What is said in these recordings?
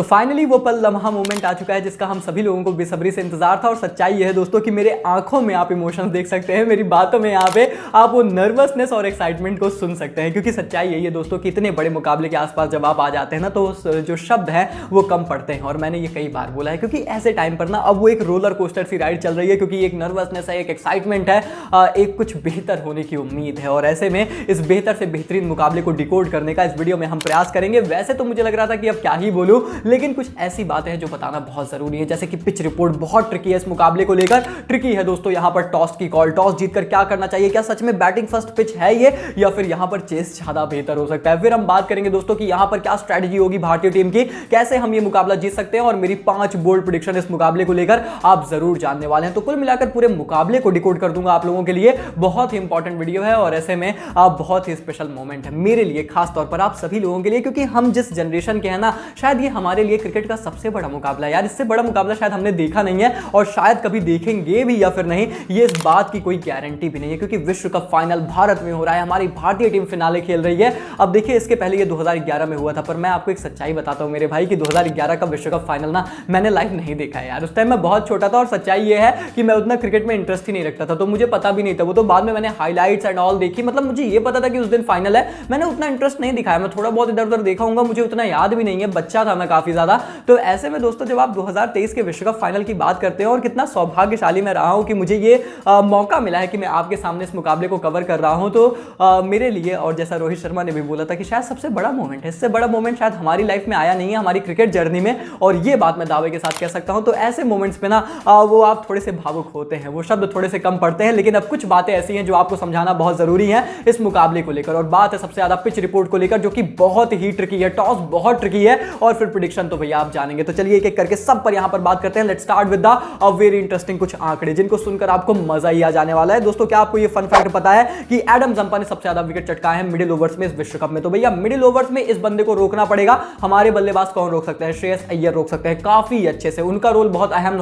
तो फाइनली वो पल लम्हा मोमेंट आ चुका है जिसका हम सभी लोगों को बेसब्री से इंतजार था। और सच्चाई ये है दोस्तों कि मेरे आंखों में आप इमोशंस देख सकते हैं, मेरी बातों में यहाँ पे आप वो नर्वसनेस और एक्साइटमेंट को सुन सकते हैं। क्योंकि सच्चाई यही है दोस्तों कि इतने बड़े मुकाबले के आसपास जब आप आ जाते हैं ना तो जो शब्द है वो कम पड़ते हैं। और मैंने ये कई बार बोला है क्योंकि ऐसे टाइम पर ना अब वो एक रोलर कोस्टर सी राइड चल रही है, क्योंकि एक नर्वसनेस है, एक एक्साइटमेंट है, एक कुछ बेहतर होने की उम्मीद है। और ऐसे में इस बेहतर से बेहतरीन मुकाबले को डिकोड करने का इस वीडियो में हम प्रयास करेंगे। वैसे तो मुझे लग रहा था कि अब क्या ही बोलूं, लेकिन कुछ ऐसी बातें हैं जो बताना बहुत जरूरी है। जैसे कि पिच रिपोर्ट बहुत ट्रिकी है इस मुकाबले को लेकर। ट्रिकी है दोस्तों यहाँ पर टॉस की कॉल, टॉस जीतकर क्या करना चाहिए, क्या सच में बैटिंग फर्स्ट पिच है ये या फिर यहाँ पर चेस ज्यादा बेहतर हो सकता है। फिर हम बात करेंगे दोस्तों कि यहाँ पर क्या स्ट्रैटेजी होगी भारतीय टीम की, कैसे हम ये मुकाबला जीत सकते हैं। और मेरी 5 बोल्ड प्रेडिक्शन इस मुकाबले को लेकर आप जरूर जानने वाले हैं। तो कुल मिलाकर पूरे मुकाबले को डिकोड कर दूंगा आप लोगों के लिए। बहुत ही इंपॉर्टेंट वीडियो है और ऐसे में बहुत ही स्पेशल मोमेंट है मेरे लिए, खास तौर पर आप सभी लोगों के लिए, क्योंकि हम जिस जनरेशन के हैं ना, शायद ये हमारे लिए क्रिकेट का सबसे बड़ा मुकाबला है यार। इससे बड़ा मुकाबला शायद हमने देखा नहीं है और शायद कभी देखेंगे भी या फिर नहीं, ये इस बात की कोई गारंटी भी नहीं है। क्योंकि विश्व कप फाइनल भारत में हो रहा है, हमारी भारतीय टीम फिनाले खेल रही है। अब देखिए इसके पहले ये 2011 में हुआ था, पर मैं आपको एक सच्चाई बताता हूं मेरे भाई कि 2011 का विश्व कप फाइनल ना मैंने लाइव नहीं देखा है यार। उस टाइम मैं बहुत छोटा था और सच्चाई ये है कि मैं उतना क्रिकेट में इंटरेस्ट ही नहीं रखता था, तो मुझे पता भी नहीं था। वो तो बाद में मैंने हाईलाइट्स एंड ऑल देखी, मतलब मुझे ये पता था कि उस दिन फाइनल है, मैंने उतना इंटरेस्ट नहीं दिखाया। मैं थोड़ा बहुत इधर उधर देखा हूंगा, मुझे उतना याद भी नहीं है, बच्चा था मैं काफी ज्यादा। तो ऐसे में दोस्तों जब आप 2023 के विश्व कप फाइनल की बात करते हैं, और कितना सौभाग्यशाली मैं रहा हूं कि मुझे ये मौका मिला है कि मैं आपके सामने इस मुकाबले को कवर कर रहा हूं, तो मेरे लिए, और जैसा रोहित शर्मा ने भी बोला था कि शायद सबसे बड़ा मोमेंट है, इससे बड़ा मोमेंट शायद हमारी लाइफ में आया नहीं है, हमारी क्रिकेट जर्नी में। और ये बात मैं दावे के साथ कह सकता हूं। तो ऐसे मोमेंट्स पे ना वो आप थोड़े से भावुक होते हैं, वो शब्द थोड़े से कम पड़ते हैं, लेकिन अब कुछ बातें ऐसी हैं जो आपको समझाना बहुत जरूरी है इस मुकाबले को लेकर। और बात है सबसे ज्यादा पिच रिपोर्ट को लेकर, जो कि बहुत ही ट्रिकी है, टॉस बहुत ट्रिकी है, और फिर प्रेडिक्शन तो भैया आप जानेंगे। तो चलिए एक एक करके सब पर यहां पर बात करते हैं। Let's start with the very interesting कुछ आंकड़े जिनको सुनकर आपको मजा ही आ जाने वाला है। दोस्तों क्या आपको ये फन फैक्ट पता है कि एडम जंपा ने सबसे ज्यादा विकेट चटकाए हैं मिडिल ओवर्स में इस विश्व कप में? तो भैया मिडिल ओवर्स में इस बंदे को रोकना पड़ेगा। हमारे बल्लेबाज कौन रोक सकते हैं? श्रेयस अय्यर रोक सकते हैं काफी अच्छे से, उनका रोल बहुत अहम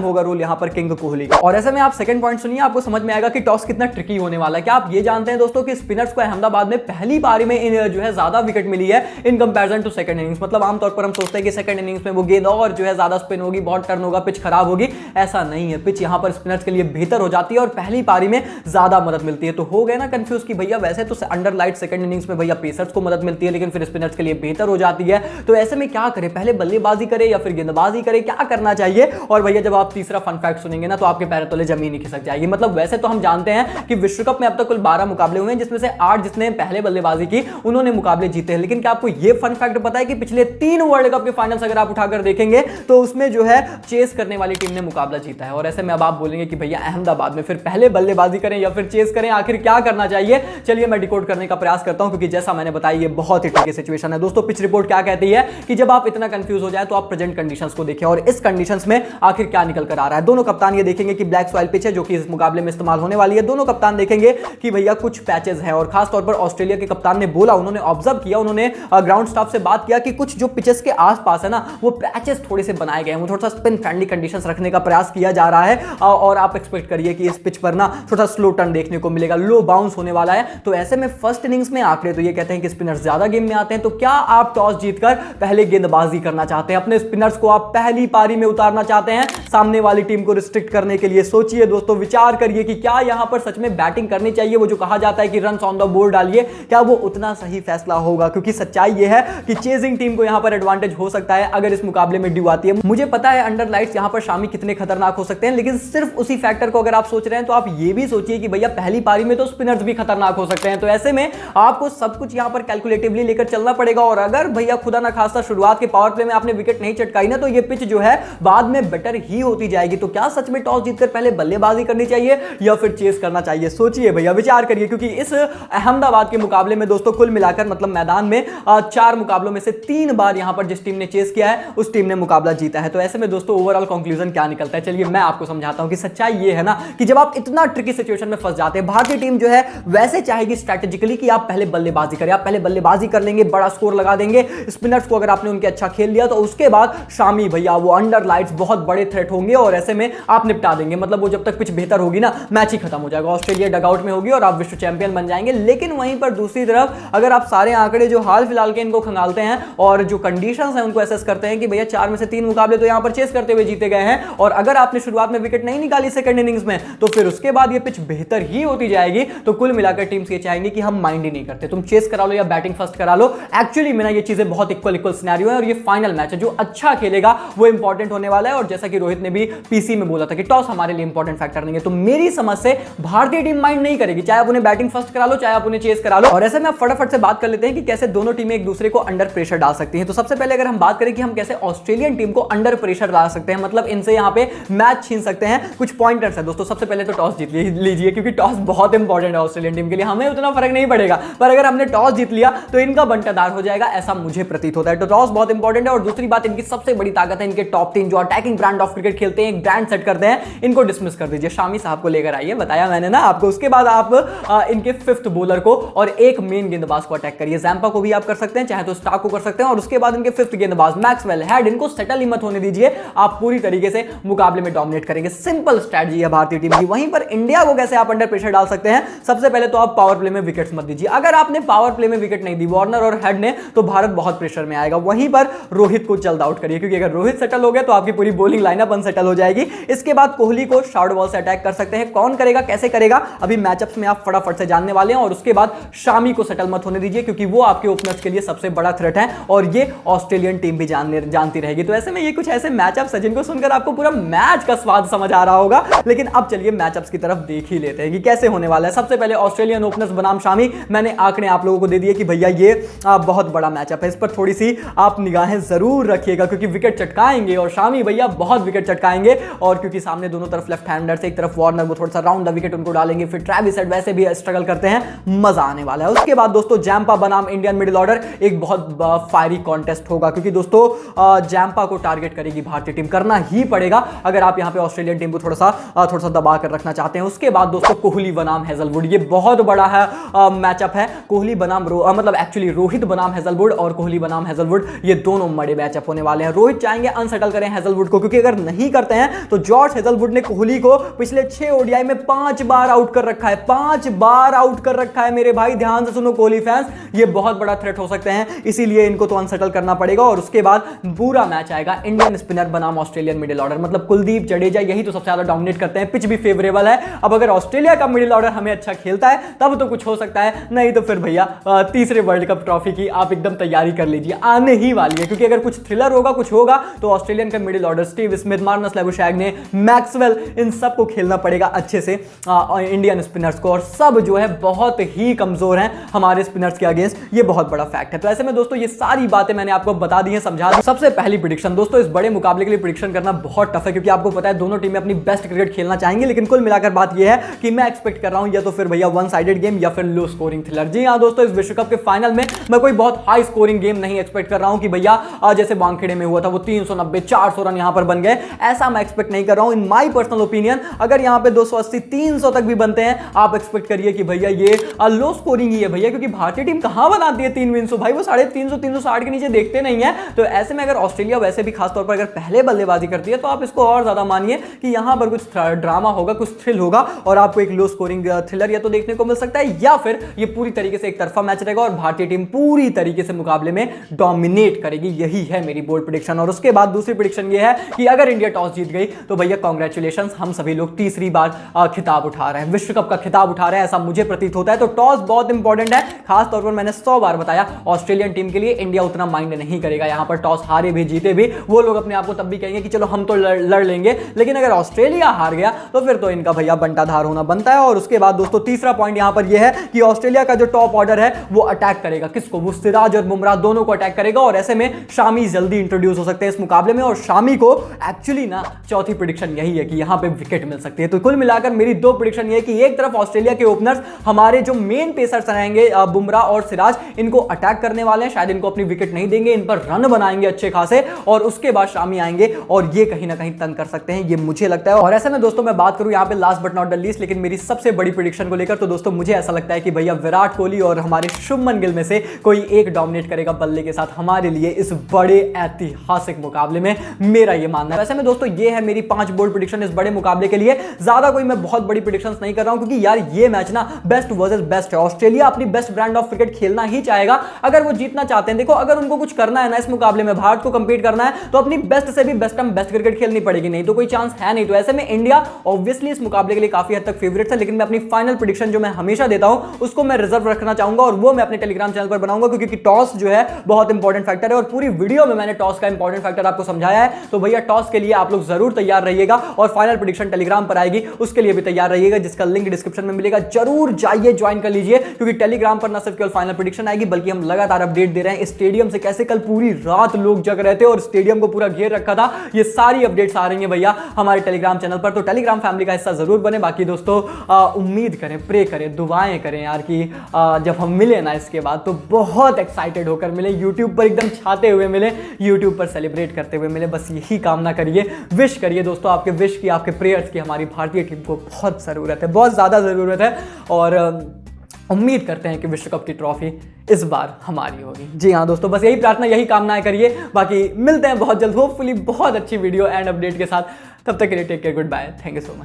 होगा रोल यहां पर किंग कोहली का। और ऐसे में आप सेकंड पॉइंट सुनिए, आपको समझ में आएगा कि टॉस कितना ट्रिकी होने वाला है। क्या आप ये जानते हैं दोस्तों कि स्पिनर्स को अहमदाबाद में पहली पारी में जो है ज्यादा विकेट मिली है in comparison to second innings. मतलब आमतौर पर हम सोचते हैं कि सेकंड इनिंग्स में वो गेंद और जो है ज्यादा स्पिन होगी, बहुत टर्न होगा, पिच खराब होगी। ऐसा नहीं है, पिच यहां पर स्पिनर्स के लिए बेहतर हो जाती है और पहली पारी में ज्यादा मदद मिलती है। तो हो गए ना कंफ्यूज कि भैया वैसे तो अंडर लाइट सेकंड इनिंग्स में भैया पेसर्स को मदद मिलती है, लेकिन फिर स्पिनर्स के लिए बेहतर हो जाती है। तो ऐसे में क्या करें, पहले बल्लेबाजी करें या फिर गेंदबाजी करें, क्या करना चाहिए? और भैया जब आप तीसरा फन फैक्ट सुनेंगे ना तो आपके पैरों तले जमीन ही खिसक जाएगी। मतलब वैसे तो हम जानते हैं कि विश्व कप में अब तक कुल 12 मुकाबले हुए हैं, जिसमें से 8 जिसने पहले बल्लेबाजी की उन्होंने मुकाबले जीते हैं। लेकिन क्या आपको यह फन फैक्ट पता है कि पिछले 3 वर्ल्ड कप के फाइनल्स अगर आप उठाकर देखेंगे तो उसमें जो है चेस करने वाली टीम ने मुकाबला जीता है। और ऐसे में अब आप बोलेंगे कि भैया अहमदाबाद में फिर पहले बल्लेबाजी करें या फिर चेस करें, आखिर क्या करना चाहिए? चलिए मैं डिकोड करने का प्रयास करता हूं, क्योंकि जैसा मैंने बताया ये बहुत ही ट्रिकी सिचुएशन है। दोस्तों पिच रिपोर्ट क्या कहती है कि जब आप इतना कंफ्यूज हो जाए तो आप प्रेजेंट कंडीशंस को देखें, और इस कंडीशंस में आखिर क्या निकल कर आ रहा है। दोनों कप्तान ये देखेंगे कि ब्लैक सॉइल पिच है जो कि इस मुकाबले में इस्तेमाल होने वाली है। दोनों कप्तान देखेंगे कि भैया कुछ पैचेस हैं, और खास तौर पर ऑस्ट्रेलिया के कप्तान ने बोला, उन्होंने ऑब्जर्व किया, उन्होंने ग्राउंड स्टाफ से बात किया कि कुछ जो पिचेस के आसपास है ना वो पैचेस थोड़े से बनाए गए हैं, वो थोड़ा सा स्पिन फ्रेंडली कंडीशंस रखने का प्रयास किया जा रहा है। और आप एक्सपेक्ट करिए कि इस पिच पर ना थोड़ा स्लो टर्न देखने को मिलेगा, लो बाउंस होने वाला है। तो ऐसे में फर्स्ट इनिंग्स में आंकड़े तो ये कहते हैं कि स्पिनर्स ज्यादा गेम में आते हैं। तो क्या आप टॉस जीतकर पहले गेंदबाजी करना चाहते हैं? अपने स्पिनर्स को आप पहली पारी में उतारना चाहते हैं सामने वाली टीम को रिस्ट्रिक्ट करने के लिए? सोचिए दोस्तों, विचार करिए कि क्या यहां पर सच में बैटिंग करनी चाहिए? वो जो कहा जाता है कि रन्स ऑन द बोर्ड डालिए, क्या वो उतना सही फैसला होगा? क्योंकि सच्चाई ये है कि चेजिंग टीम को यहां पर एडवांटेज हो सकता है अगर इस मुकाबले में ड्यू आती है। मुझे पता है अंडर लाइट्स यहां पर शामी कितने खतरनाक हो सकते हैं, लेकिन सिर्फ उसी फैक्टर को अगर आप सोच रहे हैं तो आप ये भी सोचिए कि भैया पहली पारी में तो स्पिनर्स भी खतरनाक हो सकते हैं। तो ऐसे में आपको सब कुछ यहां पर कैलकुलेटिवली लेकर चलना पड़ेगा। और अगर भैया खुदा ना खास्ता शुरुआत के पावर प्ले में आपने विकेट नहीं चटकाई ना, तो ये पिच जो है बाद में बेटर ही होती जाएगी। तो क्या सच में टॉस जीतकर पहले बल्लेबाजी करनी चाहिए या फिर चेस करना चाहिए? सोचिए भैया, विचार करिए, क्योंकि इस अहमदाबाद के मुकाबले में दोस्तों कुल मिलाकर मतलब मैदान में 4 मुकाबलों में से 3 बार यहां पर जिस टीम ने चेस किया है उस टीम ने मुकाबला जीता है। तो ऐसे में दोस्तों ओवरऑल कंक्लूजन क्या निकलता है, चलिए मैं आपको समझाता हूं कि सच्चाई ये है ना कि जब आप इतना ट्रिकी सिचुएशन में फंस जाते हैं, भारतीय टीम जो है वैसे चाहेगी स्ट्रैटेजिकली कि आप पहले बल्लेबाजी करें, आप पहले बल्लेबाजी कर लेंगे, बड़ा स्कोर लगा देंगे स्पिनर्स को, अगर आपने उनके अच्छा खेल लिया तो उसके बाद शामी भैया वो अंडर लाइट्स बहुत बड़े थ्रेट होंगे और ऐसे में आप निपटा देंगे। मतलब वो जब तक पिच बेहतर होगी ना मैच ही खत्म हो जाएगा, ऑस्ट्रेलिया डगआउट में होगी और आप विश्व चैंपियन बन जाएंगे। लेकिन वहीं पर दूसरी तरफ अगर आप सारे आंकड़े जो हाल फिलहाल के इनको खंगालते हैं और जो कंडीशन कंडीशंस हैं उनको एसेस करते हैं कि भैया 4 में से 3 मुकाबले तो यहां पर चेस करते हुए जीते गए हैं, और अगर आपने शुरुआत में विकेट नहीं निकाली सेकंड इनिंग्स में तो फिर उसके बाद ये पिच बेहतर ही होती जाएगी। तो कुल मिलाकर टीम्स ये चाहेंगे कि हम माइंड ही नहीं करते, तुम चेस करा लो या बैटिंग फर्स्ट करा लो। एक्चुअली में ना ये चीजें बहुत इक्वल सिनेरियो है, और ये फाइनल मैच है, जो अच्छा खेलेगा वो इंपॉर्टेंट होने वाला है। और जैसा कि रोहित ने भी पीसी में बोला था कि टॉस हमारे लिए इंपॉर्टेंट फैक्टर नहीं है, तो मेरी समझ से भारतीय टीम माइंड नहीं करेगी, चाहे आप उन्हें बैटिंग फर्स्ट करा लो चाहे आप उन्हें चेस करा लो। और ऐसे में आप फटाफट से बात कर लेते हैं कि कैसे दोनों टीमें एक दूसरे को अंडर प्रेशर डाल सकती हैं। तो सबसे पहले अगर हम बात करें कि हम कैसे ऑस्ट्रेलियन टीम को अंडर प्रेशर डाल सकते हैं, मतलब इनसे यहां पे मैच छीन सकते हैं, कुछ पॉइंटर्स है दोस्तों। सबसे पहले तो टॉस जीत लीजिए, क्योंकि टॉस बहुत इंपॉर्टेंट है ऑस्ट्रेलियन टीम के लिए। हमें उतना फर्क नहीं पड़ेगा, पर अगर हमने टॉस जीत लिया तो इनका बंटाधार हो जाएगा, ऐसा मुझे प्रतीत होता है। तो टॉस बहुत इंपॉर्टेंट है। और दूसरी बात, इनकी सबसे बड़ी ताकत है इनके टॉप 3 जो अटैकिंग ब्रांड ऑफ क्रिकेट खेलते हैं, एक ब्रांड सेट करते हैं, इनको डिसमिस कर दीजिए। शामी साहब को लेकर आइए, बताया मैंने ना आपको। उसके बाद आप इनके 5th बॉलर को और एक मेन गेंदबाज को अटैक करिए। जैम्पा को भी आप कर सकते हैं, चाहे तो स्टार्क को कर सकते हैं, और उसके बाद इनके 5th गेंदबाज मैक्सवेल, हेड, इनको सेटल ही मत होने दीजिए। आप पूरी तरीके से मुकाबले में डोमिनेट करेंगे। सिंपल स्ट्रेटजी है भारतीय टीम की। वहीं पर इंडिया को कैसे आप अंडर प्रेशर डाल सकते हैं, सबसे पहले तो आप पावर प्ले में विकेट्स मत दीजिए। अगर आपने पावर प्ले में विकेट नहीं दी वार्नर और हेड ने, तो भारत बहुत प्रेशर में आएगा। वहीं पर रोहित को जल्द आउट करिए, क्योंकि अगर रोहित सेटल हो गया तो आपकी पूरी बॉलिंग लाइनअप अनसेटल हो जाएगी। इसके बाद कोहली को शॉर्ट बॉल से अटैक कर सकते हैं। कौन करेगा, कैसे करेगा, अभी मैचअप्स में आप फटाफट से जानने वाले हैं। और उसके बाद शामी को सेटल मत होने दीजिए, क्योंकि वो आपके ओपनर्स के लिए सबसे बड़ा थ्रेट है, और ये ऑस्ट्रेलियन टीम भी जानती रहेगी। तो ऐसे में ये कुछ ऐसे मैचअप्स हैं जिनको सुनकर आपको पूरा मैच का स्वाद समझ आ रहा होगा। लेकिन अब चलिए मैचअप्स की तरफ देख ही लेते हैं कि कैसे होने वाला है। सबसे पहले ऑस्ट्रेलियन ओपनर्स बनाम शामी, मैंने आंकड़े आप लोगों को दे दिए कि भैया ये बहुत बड़ा मैचअप है, इस पर थोड़ी सी आप निगाहें जरूर रखिएगा, क्योंकि विकेट चटकाएंगे और शामी भैया बहुत विकेट चटकाएंगे। और क्योंकि सामने दोनों तरफ लेफ्ट हैंडर से, एक तरफ वार्नर, वो थोड़ा सा राउंड द विकेट उनको डालेंगे, फिर ट्रेविस हेड वैसे भी स्ट्रगल करते हैं, मजा आने वाला है। उसके बाद दोस्तों जैम्पा बनाम इंडियन मिडिल ऑर्डर, एक बहुत फायरी कॉन्टेस्ट होगा, क्योंकि दोस्तों जैम्पा को टारगेट करेगी भारतीय टीम, करना ही पड़ेगा अगर आप यहां पे ऑस्ट्रेलियन टीम को थोड़ा सा दबा कर रखना चाहते हैं। उसके बाद दोस्तों कोहली बनाम हेजलवुड, ये बहुत बड़ा है मैचअप है। कोहली बनाम मतलब एक्चुअली रोहित बनाम हेजलवुड और कोहली बनाम हेजलवुड, ये दोनों बड़े मैचअप होने वाले हैं। रोहित चाहेंगे अनसेटल करें हेजलवुड को, क्योंकि अगर नहीं करते हैं तो जॉर्ज हेजलवुड ने कोहली को पिछले 6 ओडीआई में 5 बार आउट कर रखा है, 5 बार आउट कर रखा है मेरे भाई, ध्यान से सुनो कोहली फैंस, ये बहुत बड़ा थ्रेट हो सकते हैं, इसीलिए इनको तो अनसेटल करना पड़ेगा। और उसके बाद पूरा मैच आएगा इंडियन स्पिनर बनाम ऑस्ट्रेलियन मिडिल ऑर्डर, मतलब कुलदीप, जडेजा, यही तो सबसे ज्यादा डोमिनेट करते हैं, पिच भी फेवरेबल है। अब अगर ऑस्ट्रेलिया का मिडिल ऑर्डर हमें अच्छा खेलता है तब तो कुछ हो सकता है, नहीं तो फिर भैया तीसरे वर्ल्ड कप ट्रॉफी की आप एकदम तैयारी कर लीजिए, आने ही वाली है। क्योंकि अगर कुछ थ्रिलर होगा, कुछ होगा, तो ऑस्ट्रेलियन का middle order, Steve Smith, Marnus Labuschagne, Maxwell, इन सबको खेलना पड़ेगा अच्छे से इंडियन स्पिनर्स को, और सब जो है बहुत ही कमजोर हैं हमारे स्पिनर्स के अगेंस्ट, ये बहुत बड़ा फैक्ट है। तो ऐसे में दोस्तों ये सारी बातें मैंने आपको बता दी हैं, समझा दी। सबसे पहली प्रेडिक्शन दोस्तों, इस बड़े मुकाबले के लिए प्रेडिक्शन करना बहुत टफ है, क्योंकि आपको पता है दोनों टीमें अपनी बेस्ट क्रिकेट खेलना चाहेंगे। लेकिन कुल मिलाकर बात यह है कि मैं एक्सपेक्ट कर रहा हूं या तो फिर भैया वन साइडेड गेम या फिर लो स्कोरिंग थ्रिलर। जी हां दोस्तों, इस विश्व कप के फाइनल में मैं कोई बहुत हाई स्कोरिंग गेम नहीं एक्सपेक्ट कर रहा हूं कि भैया जैसे वानखेड़े में हुआ था वो 390 400 रन यहां पर बन गए, ऐसा मैं एक्सपेक्ट नहीं कर रहा हूं। इन माय पर्सनल ओपिनियन अगर यहां पे 280 300 तक भी बनते हैं, आप एक्सपेक्ट करिए कि भैया ये लो स्कोरिंग ही है भैया, क्योंकि भारतीय टीम कहां बनाती है 3 विंस, भाई वो 350 360 के नीचे देखते नहीं है। तो ऐसे में अगर ऑस्ट्रेलिया वैसे भी खासतौर पर अगर पहले बल्लेबाजी करती है, तो आप इसको और ज्यादा मानिए कि यहां पर कुछ ड्रामा होगा, कुछ थ्रिल होगा, और आपको एक लो स्कोरिंग थ्रिलर या तो देखने को मिल सकता है, या फिर ये पूरी तरीके से एक तरफा मैच रहेगा और भारतीय टीम पूरी तरीके से मुकाबले में डोमिनेट करेगी। यही है मेरी बोल्ड प्रेडिक्शन। और उसके बाद दूसरी प्रेडिक्शन ये है कि अगर इंडिया टॉस जीत गई तो भैया कांग्रेचुलेशंस, हम सभी लोग तीसरी बार खिताब उठा रहे हैं, विश्व कप का खिताब उठा रहे हैं, ऐसा मुझे प्रतीत होता है। तो टॉस बहुत इंपॉर्टेंट है, खासतौर पर मैंने 100 बार बताया ऑस्ट्रेलियन टीम के लिए इंडिया उतना माइंड नहीं करेगा, यहां पर टॉस हारे भी जीते भी वो लोग अपने आप को तब भी कहेंगे कि चलो हम तो लड़ लेंगे। लेकिन अगर ऑस्ट्रेलिया हार गया तो फिर तो इनका भैया बंटाधार होना बनता है। और उसके बाद दोस्तों तीसरा पॉइंट यहां पर यह है कि ऑस्ट्रेलिया का जो टॉप ऑर्डर है वो अटैक करेगा, किसको, वो सिराज और बुमराह दोनों को अटैक करेगा, और ऐसे में शामी जल्दी इंट्रोड्यूस हो सकते हैं इस मुकाबले में। और शामी को एक्चुअली ना चौथी प्रेडिक्शन यही है कि यहां पे विकेट मिल सकती है। तो कुल मिलाकर मेरी दो प्रेडिक्शन ये है कि एक तरफ ऑस्ट्रेलिया के ओपनर्स हमारे जो मेन पेसर्स रहेंगे बुमराह और सिराज, इनको अटैक करने वाले हैं, शायद इनको अपनी विकेट नहीं देंगे, इन पर रन बनाएंगे अच्छे खासे, और उसके बाद शामी आएंगे और ये कहीं ना कहीं तंग कर सकते हैं, ये मुझे लगता है। और ऐसे में दोस्तों मैं बात करूं यहां पे last but not the least, लेकिन मेरी सबसे बड़ी प्रेडिक्शन को लेकर, तो दोस्तों मुझे ऐसा लगता है कि भैया विराट कोहली और हमारे शुभमन गिल में से कोई एक डोमिनेट करेगा बल्ले के साथ हमारे लिए इस बड़े ऐतिहासिक मुकाबले में, मेरा ये मानना है। वैसे में दोस्तों ये है मेरी 5 बोल्ड प्रेडिक्शन इस बड़े मुकाबले के लिए। ज्यादा कोई मैं बहुत बड़ी प्रेडिक्शंस नहीं कर रहा हूं, क्योंकि यार ये मैच ना बेस्ट वर्सेस बेस्ट है। ऑस्ट्रेलिया अपनी बेस्ट ब्रांड ऑफ क्रिकेट खेलना ही चाहेगा अगर वो जीतना चाहते हैं। देखो अगर उनको कुछ करना है ना इस मुकाबले में, भारत को कंपीट करना है, तो अपनी बेस्ट से भी बेस्ट क्रिकेट खेलनी पड़ेगी, नहीं तो कोई चांस है नहीं। तो ऐसे में इंडिया ऑब्वियसली इस मुकाबले के लिए काफी हद तक फेवरेट है, लेकिन मैं अपनी फाइनल प्रेडिक्शन जो मैं हमेशा देता हूं उसको मैं रिजर्व रखना चाहूंगा और वो मैं अपने टेलीग्राम चैनल पर बनाऊंगा, क्योंकि टॉस जो है बहुत इंपॉर्टेंट फैक्टर है और पूरी वीडियो में मैंने टॉस का इंपॉर्टेंट फैक्टर आपको समझाया है। तो भैया टॉस के लिए आप लोग जरूर तैयार रहिएगा और फाइनल प्रेडिक्शन टेलीग्राम पर आएगी, उसके लिए भी तैयार रहिएगा, जिसका लिंक डिस्क्रिप्शन में मिलेगा। जरूर जाइए, ज्वाइन कर लीजिए, क्योंकि टेलीग्राम पर ना सिर्फ केवल फाइनल प्रेडिक्शन आएगी बल्कि हम लगातार अपडेट दे रहे हैं स्टेडियम से, कैसे कल पूरी रात लोग जग रहे थे और स्टेडियम को पूरा घेर रखा था, ये सारी अपडेट्स आ रही हैं भैया हमारे टेलीग्राम चैनल पर। तो टेलीग्राम फैमिली का हिस्सा जरूर बने। बाकी दोस्तों उम्मीद करें, प्रे करें, दुआएं करें यार कि जब हम मिले ना इसके बाद तो बहुत एक्साइटेड होकर मिले, यूट्यूब पर एकदम छाते हुए मिले, यूट्यूब पर सेलिब्रेट करते हुए मिले। बस यही कामना करिए, विश करिए दोस्तों, आपके विश की, आपके प्रेयर्स की हमारी भारतीय टीम को बहुत ज़रूरत है, बहुत ज़्यादा ज़रूरत है। और उम्मीद करते हैं कि विश्व कप की ट्रॉफी इस बार हमारी होगी। जी हाँ दोस्तों, बस यही प्रार्थना, यही कामनाएं करिए। बाकी मिलते हैं बहुत जल्द, होपफुली बहुत अच्छी वीडियो एंड अपडेट के साथ। तब तक के लिए take care, goodbye, thank you so much.